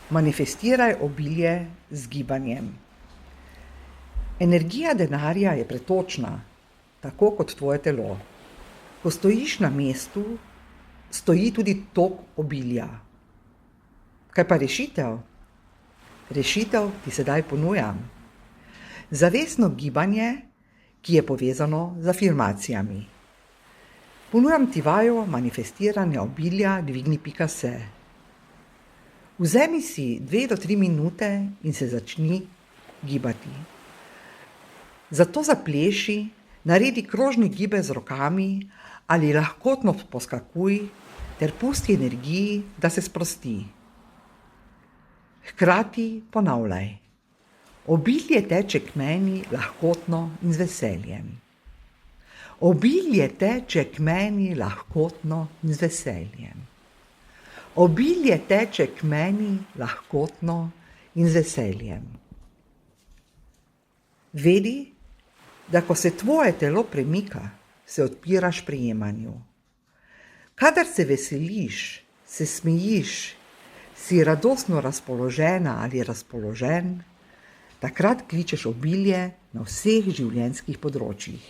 Manifestiraj obilje z gibanjem. Energija denarja je pretočna, tako kot tvoje telo. Ko stojiš na mestu, stoji tudi tok obilja. Kaj pa rešitev? Rešitev ti sedaj ponujam. Zavestno gibanje, ki je povezano z afirmacijami. Ponujam ti vajo manifestiranja obilja dvigni.se. Vzemi si 2 do 3 minute in se začni gibati. Zato zapleši, naredi krožne gibe z rokami ali lahkotno poskakuj ter pusti energiji, da se sprosti. Hkrati ponavljaj. Obilje teče k meni lahkotno in z veseljem. Obilje teče k meni lahkotno in z veseljem. Obilje teče k meni lahkotno in z veseljem. Vedi, da ko se tvoje telo premika, se odpiraš prejemanju. Kadar se veseliš, se smejiš, si radostno razpoložena ali razpoložen, takrat kličeš obilje na vseh življenjskih področjih.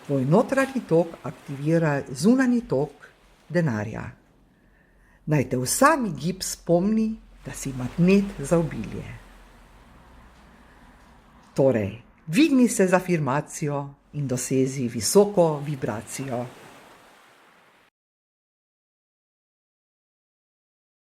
Tvoj notranji tok aktivira zunanji tok denarja. Naj te vsak gib spomni, da si magnet za obilje. Torej, dvigni se z afirmacijo in doseži visoko vibracijo.